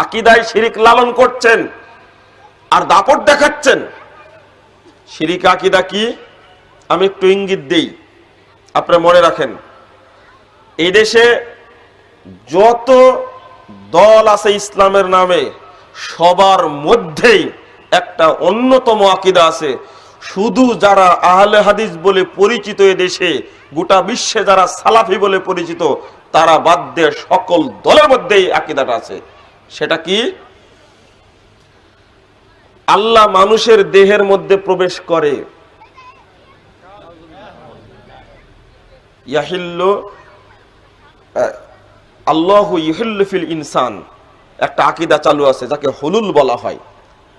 আকীদায় শিরিক লালন করছেন আর দাপট দেখাচ্ছেন। শিরিক আকীদা কি আমি একটু ইঙ্গিত দেই, আপনারা মনে রাখেন। এই দেশে যত দল আছে ইসলামের নামে, সবার মধ্যেই একটা অন্যতম আকীদা আছে। শুধু যারা আহলে হাদিস বলে পরিচিত এ দেশে, গোটা বিশ্বে যারা সালাফি বলে পরিচিত, তারা বাদ দিয়ে সকল দলের মধ্যেই আকীদাটা আছে। সেটা কি? আল্লাহ মানুষের দেহের মধ্যে প্রবেশ করে। ইয়াহিল্লু আল্লাহু ইহিল্লু ফিল ইনসান, একটা আকীদা চালু আছে যাকে হুলুল বলা হয়।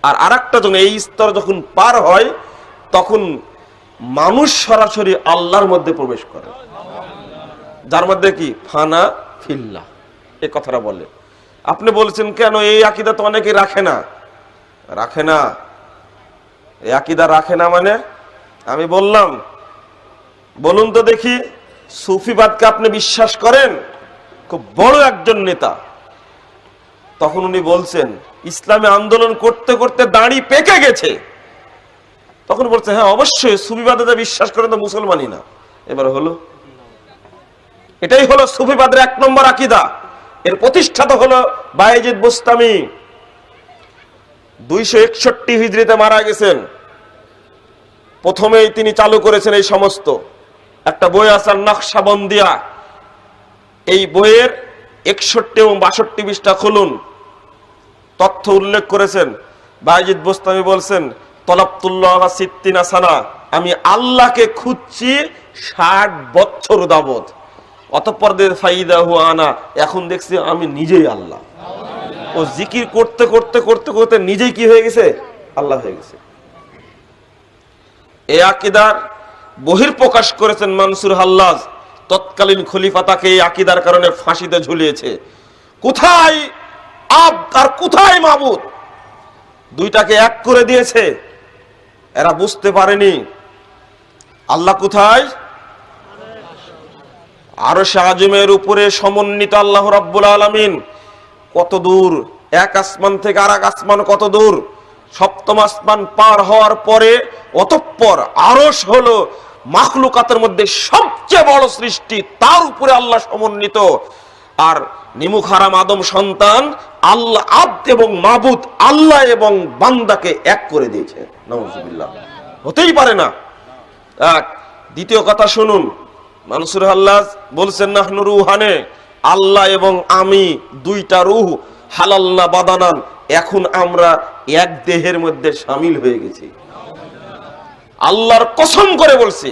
আর আরেকটা যখন এই স্তর যখন পার হয়, তখন মানুষ সরাসরি আল্লাহর মধ্যে প্রবেশ করে, যার মধ্যে কি ফানা ফিল্লাহ, এই কথাটা বলে। আপনি বলছেন কেন এই আকীদা তো অনেকে রাখে না। রাখে না, এই আকীদা রাখে না মানে আমি বললাম, বলুন তো দেখি, সুফিবাদকে আপনি বিশ্বাস করেন? খুব বড় একজন নেতা, তখন উনি বলছেন ইসলামে আন্দোলন করতে করতে দাড়ি পেকে গেছে, তখন বলছে হ্যাঁ অবশ্যই সুফিবাদে বিশ্বাস করেন তো মুসলমানই না। এবার হলো, এটাই হলো সুফিবাদের 1 নম্বর আকীদা। এর প্রতিষ্ঠাতা হলো বায়েজিদ বুস্তামি, 261 হিজরিতে মারা গেছেন। প্রথমেই তিনি চালু করেছেন এই সমস্ত। একটা বই আছে নকশবন্দিয়া, এই বইয়ের 61 এবং 62 পৃষ্ঠা খুলুন, তথ্য উল্লেখ করেছেন। বায়েজিদ বুস্তামি বলছেন তলাবতুল্লাহ সিত্তিনা সানা, আমি আল্লাহকে খুঁজছি 60 বছর যাবত, অতঃপর ফাইদা হুয়া আনা, এখন দেখছি আমি নিজেই আল্লাহ। ও জিকির করতে করতে করতে করতে নিজেই কি হয়ে গেছে? আল্লাহ হয়ে গেছে। এই আকীদার বহিঃপ্রকাশ করেছেন মানসুর হাল্লাজ, তৎকালীন খলিফা তাকে এই আকীদার কারণে ফাঁসিতে ঝুলিয়েছে। কোথায় আব আর কোথায় মাবুদ, দুইটাকে এক করে দিয়েছে। এরা বুঝতে পারেনি আল্লাহ কোথায়? আরশে আযমের উপরে সমন্বিত আল্লাহ রাব্বুল আলামিন। কত দূর এক আসমান থেকে আরেক আসমান, কত দূর? 7ম আসমান পার হওয়ার পরে অতঃপর আরশ হলো মাখলুকাতের মধ্যে সবচেয়ে বড় সৃষ্টি, তার উপরে আল্লাহ সমন্বিত। আর নিমুখ হারাম আদম সন্তান আল্লাহ, আব্দ এবং মাবুদ আল্লাহ এবং বান্দাকে এক করে দিয়েছে। নাউযুবিল্লাহ, হতেই পারে না। এক দ্বিতীয় কথা শুনুন, মানসুর হাল্লাজ বলছেন নাহনু রুহানে, আল্লাহ এবং আমি দুইটা রূহ, হালালনা বাদানান, এখন আমরা এক দেহের মধ্যে শামিল হয়ে গেছি। আল্লাহর কসম করে বলছি,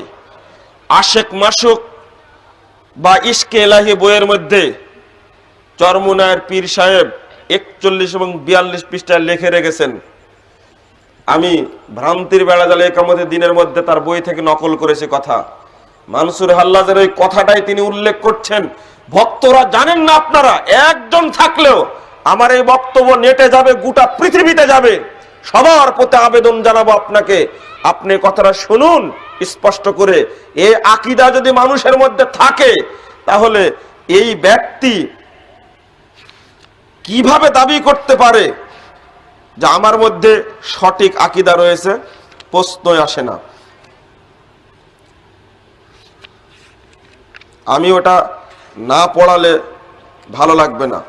আশেক মাসুক বা ইশকে এলাহি বইয়ের মধ্যে চরমুনায়ের পীর সাহেব 41 এবং 42 পৃষ্ঠায় লিখে রেখেছেন। আমি ভ্রান্তির বেড়াজালে একামতের দিনের মধ্যে তার বই থেকে নকল করেছি কথা। মানসুর হাল্লাজের ওই কথাটাই তিনি উল্লেখ করছেন। ভক্তরা জানেন না, আপনারা একজন থাকলেও আমার এই বক্তব্য নেটে যাবে, গোটা পৃথিবীতে যাবে। সবার প্রতি আবেদন জানাবো আপনাকে, আপনি কথাটা শুনুন স্পষ্ট করে। এই আকীদা যদি মানুষের মধ্যে থাকে, তাহলে এই ব্যক্তি কিভাবে দাবি করতে পারে যে আমার মধ্যে সঠিক আকীদা রয়েছে? প্রশ্নই আসে না। আমি ওটা না পড়ালে ভালো লাগবে না।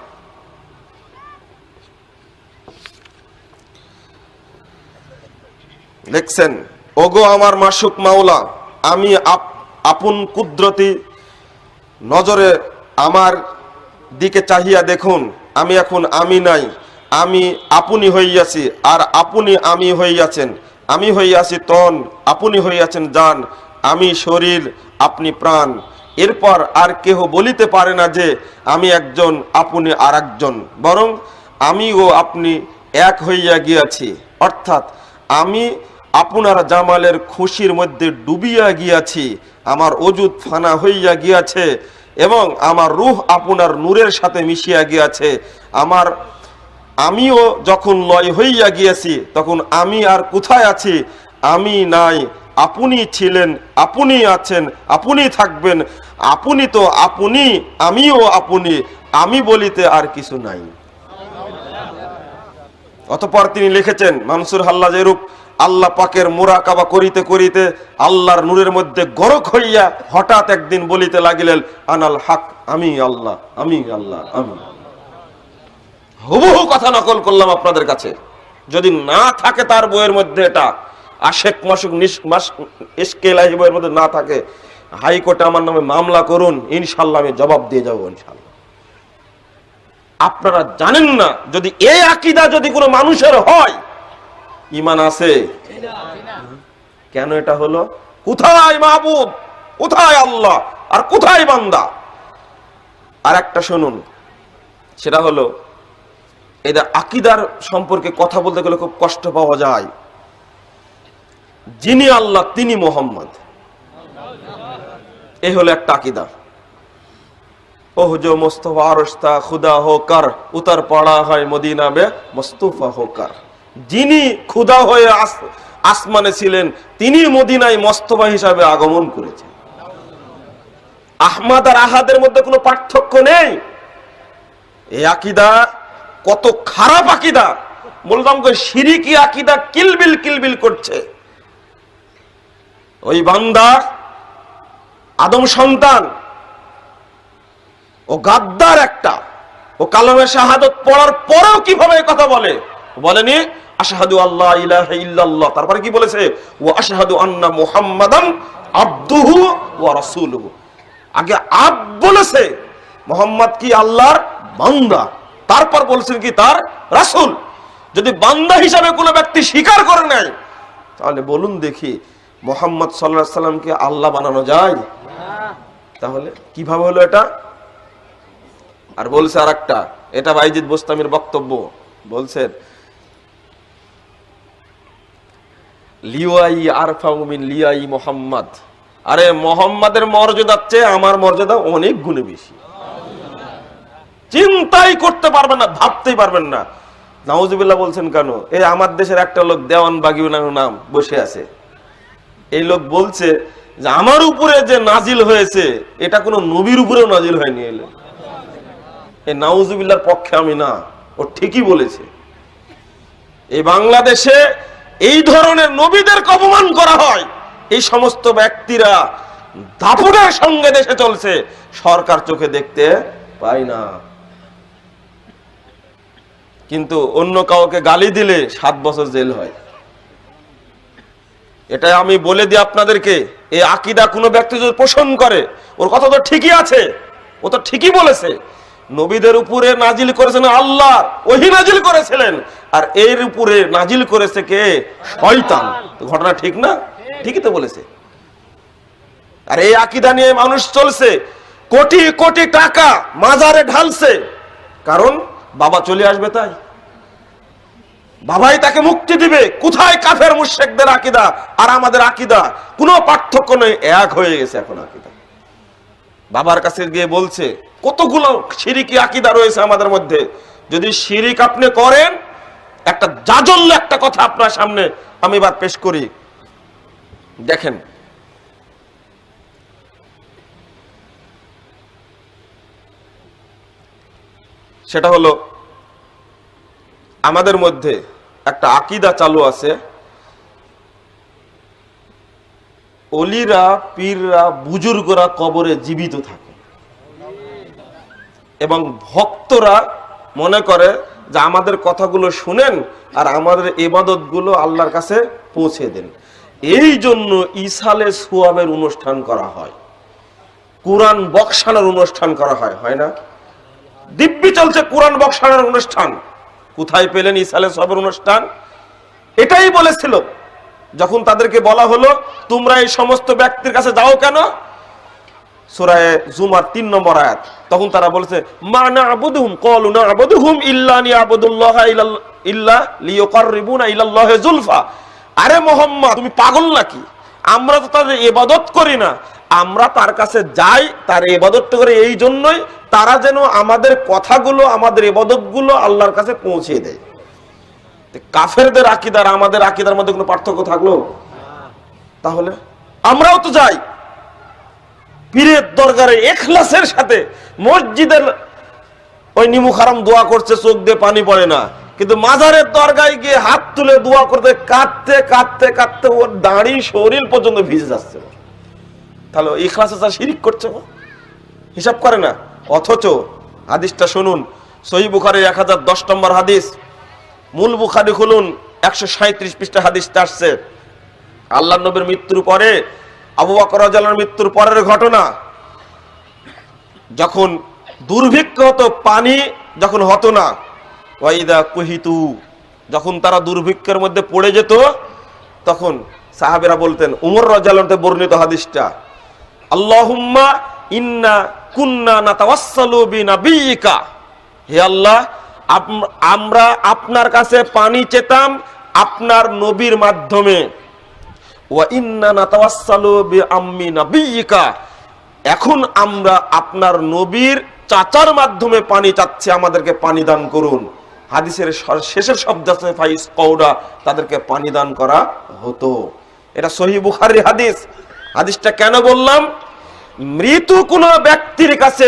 দেখছেন, ওগো আমার মাসুক মাওলা, আমি আপন কুদরতি নজরে আমার দিকে চাহিয়া দেখুন, আমি এখন আমি নাই, আমি আপনি হইয়াছি, আর আপনি আমি হইয়াছেন। আমি হইয়াছি তন, আপনি হইয়াছেন জান, আমি শরীর, আপনি প্রাণ। এরপর আর কেহ বলিতে পারে না যে আমি একজন, আপনি আর একজন, বরং আমি ও আপনি এক হইয়া গিয়াছি। অর্থাৎ আমি আপনার জামালের খুশির মধ্যে ডুবিয়া গিয়াছি, আমার ওজুদ ফানা হইয়া গিয়াছে এবং আমার রূহ আপনার নূরের সাথে মিশিয়া গিয়াছে। আমিও যখন লয় হইয়া গিয়াছি, তখন আমি আর কোথায় আছি? আমি নাই, আপনি ছিলেন, আপনি আছেন, আপনি থাকবেন, আপনি তো আপনি, আমিও আপনি, আমি বলিতে আর কিছু নাই। অতঃপর তিনি লিখেছেন মানসুর হাল্লাজ এরূপ আল্লাহ পাকের মুরাকাবা করিতে করিতে আল্লাহর নূরের মধ্যে গরক হইয়া হঠাৎ একদিন বলিতে লাগিলেন আনাল হক, আমি আল্লাহ, আমি আল্লাহ, আমি। হুবহু কথা নকল করলাম আপনাদের কাছে। যদি না থাকে তার বইয়ের মধ্যে, এটা আশেক মাসুক ইশকেলাহি বইয়ের মধ্যে না থাকে, হাইকোর্টে আমার নামে মামলা করুন, ইনশাল্লাহ আমি জবাব দিয়ে যাবো ইনশাল্লাহ। আপনারা জানেন না যদি এই আকীদা যদি কোনো মানুষের হয়, ঈমান আছে? কেন এটা হলো? কোথায় মাহবুব, কোথায় আল্লাহ, আর কোথায় বান্দা? আর একটা শুনুন, সেটা হলো এদের আকীদার সম্পর্কে কথা বলতে গেলে খুব কষ্ট পাওয়া যায়। যিনি আল্লাহ তিনি মোহাম্মদ, এই হলো একটা আকীদা। ওহ जो मुस्तफा रश्ता खुदा होकर उतर पड़ा है मदीना में मुस्तफा होकर। যিনি খুদা হয়ে আসমানে ছিলেন তিনি মদিনায় মুস্তফা হিসাবে আগমন করেছেন। আহমদ আর আহাদের মধ্যে কোনো পার্থক্য নেই। এই আকীদা কত খারাপ আকীদা, বললাম যে শিরকি আকীদা কিলবিল কিলবিল করছে। ওই বান্দা আদম সন্তান, ও গাদ্দার একটা, ও কালামে শাহাদাত পড়ার পরেও কিভাবে কথা বলে? বলেনি আশহাদু আল্লা ইলাহা ইল্লাল্লাহ, তারপরে কি বলেছে? ওয়া আশহাদু আন্না মুহাম্মাদান আবদুহু ওয়া রাসূলুহু। আগে আব বলেছে, মুহাম্মদ কি আল্লাহর বান্দা, তারপর বলেছেন কি তার রাসূল। যদি বান্দা হিসাবে কোনো ব্যক্তি স্বীকার করে নেয়, তাহলে বলুন দেখি মুহাম্মদ সাল্লাল্লাহু আলাইহি সাল্লামকে আল্লাহ বানানো যায়? তাহলে কিভাবে হলো এটা? আর বলছে আরেকটা, এটা বাইজিদ বোস্তামির বক্তব্য, বলছেন লিওয়াই আরফাউ মিন লিয়াই মুহাম্মদ। আরে মুহাম্মাদের মর্যাদার চেয়ে আমার মর্যাদা অনেক গুণে বেশি। চিন্তাই করতে পারবেন না, ভাবতেই পারবেন না। নাউজুবিল্লাহ বলছেন কেন? এই আমার দেশের একটা লোক দেওয়ান বাগিউ নাম বসে আছে, এই লোক বলছে যে আমার উপরে যে নাজিল হয়েছে এটা কোনো নবীর উপরেও নাজিল হয়নি। এলে এই নাউজুবিল্লাহর পক্ষে আমি না, ও ঠিকই বলেছে। এই বাংলাদেশে এই ধরনের নবীদের অপমান করা হয়, এই সমস্ত ব্যক্তিরা দাপটের সঙ্গে দেশে চলছে, সরকার চোখে দেখতে পায় না। কিন্তু অন্য কাউকে গালি দিলে 7 বছর জেল হয়। এটা আমি বলে দিই আপনাদেরকে, এই আকীদা কোনো ব্যক্তি যদি পোষণ করে, ওর কথা তো ঠিকই আছে, ও তো ঠিকই বলেছে। নবীদের উপরে নাজিল করেছেন আল্লাহ, ওহী নাজিল করেছিলেন, আর এর উপরে নাজিল করেছে কে? শয়তান। ঘটনা ঠিক না? ঠিকই তো বলেছে। আর এই আকীদা নিয়ে মানুষ চলছে, কোটি কোটি টাকা মাজারে ঢালছে, কারণ বাবা চলে আসবে তাই, বাবাই তাকে মুক্তি দিবে। কোথায় কাফের মুশরিকদের আকীদা আর আমাদের আকীদা? কোনো পার্থক্য নেই, এক হয়ে গেছে এখন আকীদা। বাবার কাছে গিয়ে বলছে কতগুলো শিরকি আকীদা রয়েছে আমাদের মধ্যে। যদি শিরিক আপনি করেন, একটা জাজল্য একটা কথা আপনার সামনে আমি এবার পেশ করি, দেখেন। সেটা হলো আমাদের মধ্যে একটা আকীদা চালু আছে, অলিরা, পীররা, বুজুর্গরা কবরে জীবিত থাকে এবং ভক্তরা মনে করে যে আমাদের কথাগুলো শুনেন আর আমাদের ইবাদত গুলো আল্লাহর কাছে পৌঁছে দেন। এই জন্য ইসালে সোয়াবের অনুষ্ঠান করা হয়, কোরআন বক্সানোর অনুষ্ঠান করা হয়, হয় না? দিব্যি চলছে কোরআন বক্সানোর অনুষ্ঠান। কোথায় পেলেন ইসালে সোয়াবের অনুষ্ঠান? এটাই বলেছিল যখন তাদেরকে বলা হলো তোমরা এই সমস্ত ব্যক্তির কাছে যাও কেন, সূরা জুমার 3 নম্বর আয়াত, তখন তারা বলেছে মা না'বুদুহুম ক্বালু না'বুদুহুম ইল্লা লিয়াবুদুল্লাহা ইল্লা লিয়ুকাররিবুনা ইলাল্লাহি যুলফা। আরে মুহাম্মদ, তুমি পাগল নাকি? আমরা তো তাদের ইবাদত করি না, আমরা তার কাছে যাই, তার ইবাদত করে এই জন্যই তারা যেন আমাদের কথাগুলো, আমাদের ইবাদতগুলো আল্লাহর কাছে পৌঁছে দেয়। কাফেরদের আকীদা আর আমাদের আকীদার মধ্যে কোনো পার্থক্য থাকলো? তাহলে আমরাও তো যাই পীরের দরবারে ইখলাসের সাথে, মসজিদের ওই নিমুখ হারাম দোয়া করছে, চোখ দিয়ে পানি পড়ে না, কিন্তু মাজারের দরগায় গিয়ে হাত তুলে দোয়া করতে কাঁদতে কাঁদতে কাঁদতে ওর দাড়ি শরীর পর্যন্ত ভিজে যাচ্ছে। তাহলে ইখলাস ছাড়া শিরিক করছে, হিসাব করে না। অথচ হাদিসটা শুনুন, সহিহ বুখারীর 1010 নম্বর হাদিস, মূল বুখারী খুলুন 137 পৃষ্ঠা হাদিসটা আসছে। আল্লাহর নবীর মৃত্যুর পরে, আবু বকর রাদিয়াল্লাহু আনহুর মৃত্যুর পরের ঘটনা। যখন দুর্ভিক্ষ হতো, পানি যখন হতো না, ওয়াইদা কুহিতু, যখন তারা দুর্ভিক্ষের মধ্যে পড়ে যেত, তখন সাহাবীরা বলতেন, উমর রাদিয়াল্লাহু আনহু বর্ণিত হাদিসটা, আল্লাহুম্মা ইন্না কুন্না নাতাওয়াসসালু বিনাবিয়িকা, হে আল্লাহ, আমরা আপনার কাছে পানি চেতাম আপনার নবীর মাধ্যমে। ওয়া ইন্না নাতাওয়াসসালু বিআম্মি নাবিয়িকা, এখন আমরা আপনার নবীর চাচার মাধ্যমে পানি চাচ্ছি, আমাদেরকে পানি দান করুন। হাদিসের শেষের শব্দ আছে ফাইস কওডা, তাদেরকে পানি দান করা হতো। এটা সহিহ বুখারীর হাদিস। হাদিসটা কেন বললাম? মৃত কোন ব্যক্তির কাছে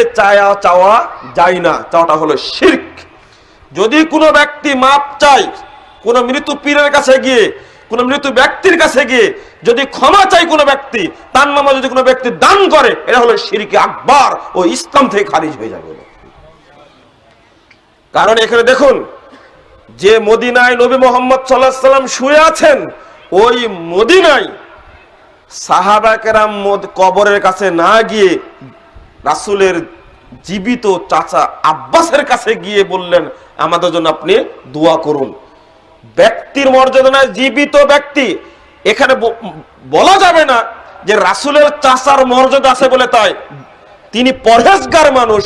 চাওয়া যায় না, চাওয়াটা হলো শিরক। যদি কোনো ব্যক্তি মাপ চায়, কোন মৃত পীরের কাছে গিয়ে, কোন মৃত ব্যক্তির কাছে গিয়ে যদি ক্ষমা চাই কোনো ব্যক্তি, তার নামে যদি কোনো ব্যক্তি দান করে, এটা হলো শিরকে আকবার, ও ইসলাম থেকে খারিজ হয়ে যাবে। কারণ এখানে দেখুন, যে মদিনায় নবী মুহাম্মদ সাল্লাল্লাহু আলাইহি ওয়াসাল্লাম শুয়ে আছেন, ওই মদিনায় সাহাবা কেরাম কবরের কাছে না গিয়ে রাসূলের জীবিত চাচা আব্বাসের কাছে গিয়ে বললেন, আমাদের জন্য আপনি দোয়া করুন। ব্যক্তির মর্যাদা নয়, জীবিত ব্যক্তি। এখানে বলা যাবে না যে রাসূলের চাচার মর্যাদা আছে বলে তাই তিনি পরহেজগার মানুষ,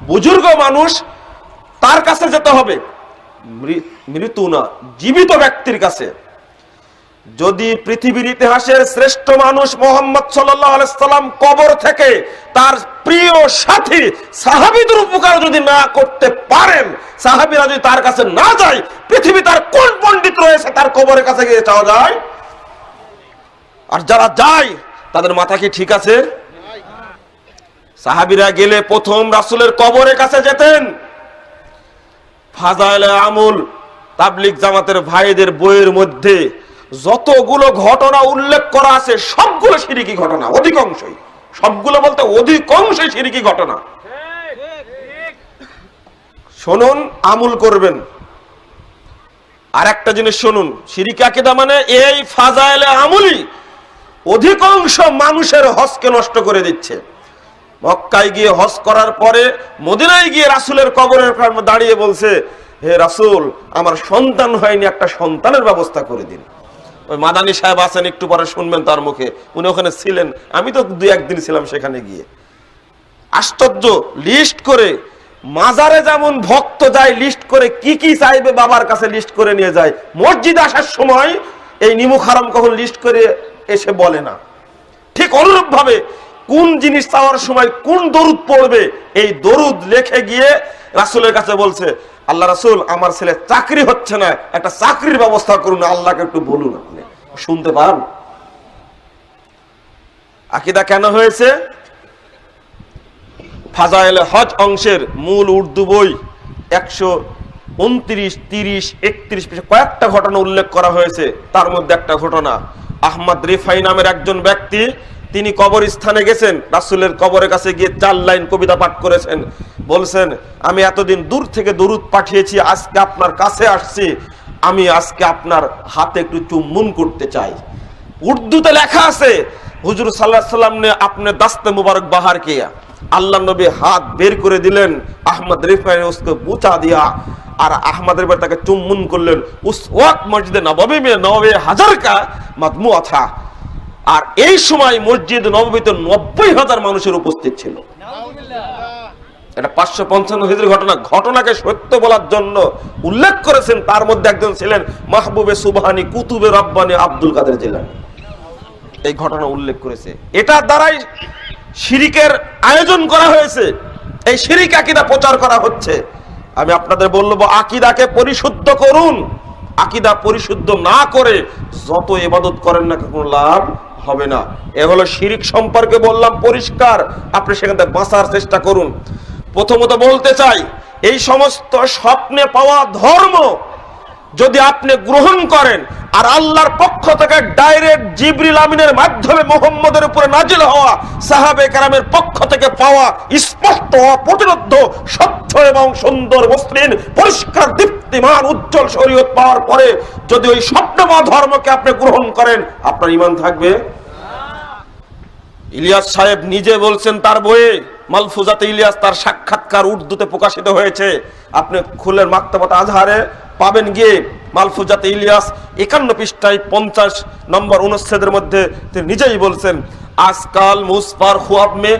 বুজুর্গ মানুষ, তার কাছে যেতে হবে। মৃত না, জীবিত ব্যক্তির কাছে। যদি পৃথিবীর ইতিহাসের শ্রেষ্ঠ মানুষ মুহাম্মদ সাল্লাল্লাহু আলাইহি সাল্লাম কবর থেকে তার প্রিয় সাথী সাহাবীদের উপকার যদি না করতে পারেন, সাহাবীরা যদি তার কাছে না যায়, পৃথিবী তার কোন পণ্ডিত রয়েছে তার কবরের কাছে গিয়ে চাওয়া যায়? আর যারা যায় তাদের মাথা কি ঠিক আছে? সাহাবীরা গেলে প্রথম রাসূলের কবরের কাছে যেতেন। ফাজাইলে আমল তাবলিগ জামাতের ভাইদের বইয়ের মধ্যে যতগুলো ঘটনা উল্লেখ করা আছে সবগুলো শিরকি ঘটনা, অধিকাংশই, সবগুলো বলতে অধিকাংশই শিরকি ঘটনা। শুনুন, আমল করবেন। আর একটা জিনিস শুনুন, শিরকি আকীদা মানে এই ফাজাইলে আমলই অধিকাংশ মানুষের হজকে নষ্ট করে দিচ্ছে। মক্কায় গিয়ে হজ করার পরে মদিনায় গিয়ে রাসূলের কবরের সামনে দাঁড়িয়ে বলছে, হে রাসূল, আমার সন্তান হয়নি, একটা সন্তানের ব্যবস্থা করে দিন। ওই মাদানী সাহেব আছেন, একটু পরে শুনবেন তার মুখে, উনি ওখানে ছিলেন, আমি তো 2-1 দিন ছিলাম সেখানে গিয়ে। আশ্চর্য, লিস্ট করে, মাজারে যেমন ভক্ত যায় লিস্ট করে কি কি চাইবে বাবার কাছে লিস্ট করে নিয়ে যায়, মসজিদে আসার সময় এই নিমুখ হারাম কখন লিস্ট করে এসে বলে না। ঠিক অনুরূপ ভাবে কোন জিনিস চাওয়ার সময় কোন দরুদ পড়বে, এই দরুদ লিখে গিয়ে রাসূলের কাছে বলছে, আল্লাহ রাসূল, আমার ছেলে চাকরি হচ্ছে না, একটা চাকরির ব্যবস্থা করুন, আল্লাহকে একটু বলুন। আপনি শুনতে পান? আকীদা কেন হয়েছে? ফাজাইলে হজ অংশের মূল উর্দু বই 129, 30, 31 পৃষ্ঠা কয়েকটা ঘটনা উল্লেখ করা হয়েছে। তার মধ্যে একটা ঘটনা, আহমদ রিফাই নামের একজন ব্যক্তি, তিনি কবরস্থানে গেছেন, রাসূলের কবরের কাছে গিয়ে 4 লাইন কবিতা পাঠ করেছেন। বলছেন, আমি এতদিন দূর থেকে দরুদ পাঠিয়েছি, আজকে আপনার কাছে আসছি, আমি আজকে আপনার হাতে একটু চুম্বন করতে চাই। উর্দুতে লেখা আছে, হুজুর সাল্লাল্লাহু আলাইহি ওয়াসাল্লাম ने अपने दस्त मुबारक बाहर किया, আল্লাহ নবী হাত বের করে দিলেন, আহমদ রিফাই ने उसको বুচা दिया, আর আহমদ রিফাই তাকে চুম্বন করলেন। उस वक्त मस्जिद नबवी में 90,000 का मजमुआ था, আর এই সময় মসজিদ নববীতে 90,000 মানুষের উপস্থিত ছিল। এটা 555 হিজরি ঘটনা। ঘটনাকে সত্য বলার জন্য উল্লেখ করেছেন, তার মধ্যে একজন ছিলেন মাহবুবে সুবহানি কুতুবে রব্বানি আব্দুল কাদের জিলানী। এই ঘটনা উল্লেখ করেছে। এটার দ্বারাই শিরিকের আয়োজন করা হয়েছে, এই শিরিক আকীদা প্রচার করা হচ্ছে। আমি আপনাদের বলবো, আকীদাকে পরিশুদ্ধ করুন। আকীদা পরিশুদ্ধ না করে যত ইবাদত করেন না কোনো লাভ হবে না। এ হলো শিরিক সম্পর্কে বললাম পরিষ্কার, আপনি সেখান থেকে বাঁচার চেষ্টা করুন। প্রথমত বলতে চাই, এই সমস্ত স্বপ্নে পাওয়া ধর্ম যদি আপনি গ্রহণ করেন, আর আল্লাহর পক্ষ থেকে ডাইরেক্ট জিবরিল আমিনের মাধ্যমে মুহাম্মদের উপরে নাজিল হওয়া, সাহাবে কেরামের পক্ষ থেকে পাওয়া স্পষ্ট অপ্রতিরোধ্য স্বচ্ছ এবং সুন্দর মসৃণ পরিষ্কার দীপ্তিমান উজ্জ্বল শরীয়ত পাওয়ার পরে যদি ওই স্বপ্নময় ধর্মকে আপনি গ্রহণ করেন, আপনার ঈমান থাকবে? ইলিয়াস সাহেব নিজে বলছেন তার বইয়ে মালফুজাতে ইলিয়াস, তার সাক্ষাৎকার উর্দুতে প্রকাশিত হয়েছে, আপনি খুলেন মাকতাবাত আজহারে পাবেন গিয়ে। মালফুজাতে ইলিয়াস 51 পৃষ্ঠায় 50 নম্বর অনুচ্ছেদের মধ্যে তিনি নিজেই বলছেন, আজকাল মুসফার খুয়াব মে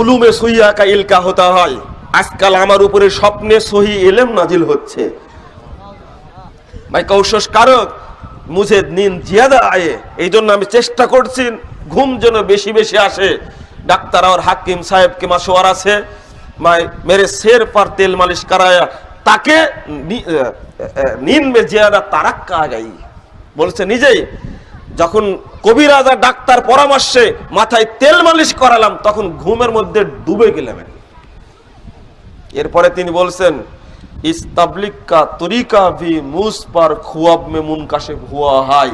উলুমে সুইয়া কা ইলকা হতা হয়, আজকাল আমার উপরে স্বপ্নে সহি ইলম নাজিল হচ্ছে। ভাই কৌশস কারক মুঝে নীন্দ জিয়াদা আয়ে, এই জন্য আমি চেষ্টা করছি ঘুম যেন বেশি বেশি আসে। ডাক্তার আর হাকিম সাহেব কে মাশওয়ারা से मेरे सिर पर तेल मालिश कराया ताकि नींद में ज्यादा तारक्का आ गई। বলছে নিজেই, যখন কবিরাজ আর ডাক্তার পরামর্শে মাথায় তেল মালিশ করালাম তখন ঘুমের মধ্যে ডুবে গেলাম। এরপরে তিনি বলছেন, इस तबलीग का तरीका भी मुझ पर ख्वाब में मुनकाशिफ हुआ है,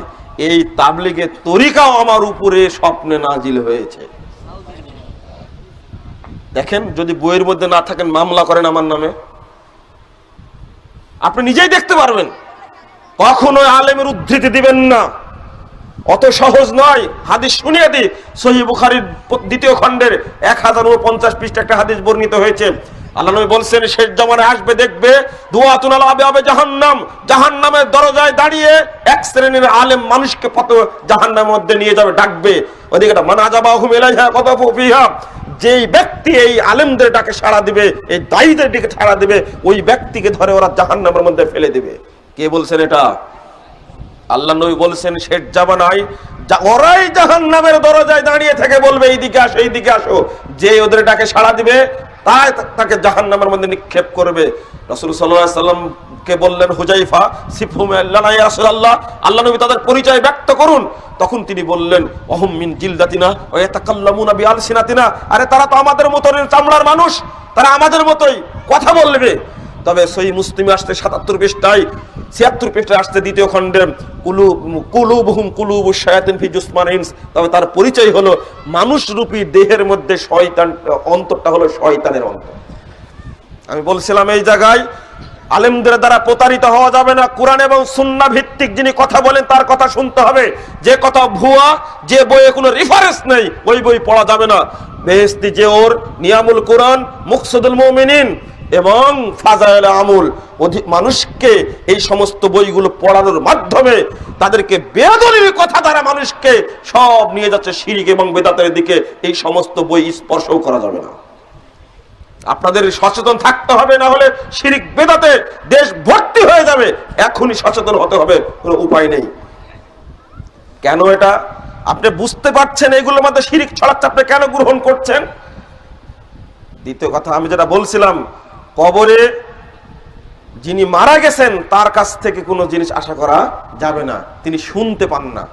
এই তাবলীগের তরিকাও আমার উপরে স্বপ্নে নাজিল হয়েছে। দেখেন, যদি বইয়ের মধ্যে না থাকেন মামলা করেন আমার নামে, আপনি নিজেই দেখতে পারবেন। কখনো আলেমের উদ্ধৃতি দিবেন না, অত সহজ নয়। হাদিস শুনিয়ে দিই, সহিহ বুখারীর 2য় খণ্ডের 1050 পৃষ্ঠা একটা হাদিস বর্ণিত হয়েছে। আল্লাহ নবী বলছেন, শেষ জামানায় আসবে দেখবে দুআতুন আলা আবওয়াবে জাহান্নাম, জাহান্নামের দরজায় দাঁড়িয়ে এক শ্রেণীর আলেম মানুষকে পথ জাহান্নামের মধ্যে নিয়ে যাবে, ডাকবে। ওদিকে মান আজাবাহুম ইলাইহা কাযাফু ফিহা, যেই ব্যক্তি এই আলেমদের ডাকে সাড়া দিবে, এই দায়ীদের ডাকে সাড়া দিবে, ওই ব্যক্তিকে ধরে ওরা জাহান্নামের মধ্যে ফেলে দিবে। কে বলছেন এটা? আল্লাহ নবী বলছেন, শেষ জামানায় ওরাই জাহান্নামের দরজায় দাঁড়িয়ে থেকে বলবে এইদিকে আসো, এইদিকে আসো। যে ওদের ডাকে সাড়া দিবে তাই তাকে জাহান্নামের মধ্যে নিক্ষেপ করবে। রাসূল সাল্লাল্লাহু আলাইহি ওয়াসাল্লাম কে বললেন, হুজাইফা সিফহুম লানা ইয়া রাসূলুল্লাহ, আল্লাহ নবী তাদের পরিচয় ব্যক্ত করুন। তখন তিনি বললেন, ওহুম মিন জিলদাতিনা ওয়া ইয়াতাকাল্লামুনা বিআলসিনাতিনা, আরে তারা তো আমাদের মতোই চামড়ার মানুষ, তারা আমাদের মতোই কথা বলবে। তবে সহিহ মুসলিমে আসছে 77 পৃষ্ঠায়, 76 পৃষ্ঠায় আসছে 2য় খণ্ডে, কুলুবুহুম কুলুবুশ শায়াতিন ফি জুসমানিন, তবে তার পরিচয় হলো মানুষ রূপী দেহের মধ্যে শয়তান, অন্তরটা হলো শয়তানের অন্তর। আমি বলছিলাম এই জায়গায় আলেমদের দ্বারা প্রতারিত হওয়া যাবে না। কোরআন এবং সুন্নাহ ভিত্তিক যিনি কথা বলেন তার কথা শুনতে হবে। যে কথা ভুয়া, যে বইয়ে কোনো রেফারেন্স নেই, ওই বই পড়া যাবে না। বেহেশতি যে ওর নিয়ামুল কোরআন, মুকসুদুল মুমিনিন এবং ফাজাইল আমুল, মানুষকে এই সমস্ত বইগুলো পড়ানোর মাধ্যমে তাদেরকে বেদলির কথা দ্বারা মানুষকে সব নিয়ে যাচ্ছে শিরক এবং বেদাতের দিকে। এই সমস্ত বই স্পর্শও করা যাবে না। আপনাদের সচেতন থাকতে হবে, না হলে শিরক বেদাতে দেশ ভর্তি হয়ে যাবে। এখনই সচেতন হতে হবে, কোনো উপায় নেই। কেন এটা আপনি বুঝতে পারছেন? এগুলোর মধ্যে শিরক ছড়াচ্ছে, আপনি কেন গ্রহণ করছেন? দ্বিতীয় কথা, আমি যেটা বলছিলাম, কবরে যিনি মারা গেছেন তার কাছ থেকে কোনো জিনিস আশা করা যাবে না, তিনি শুনতে পান না।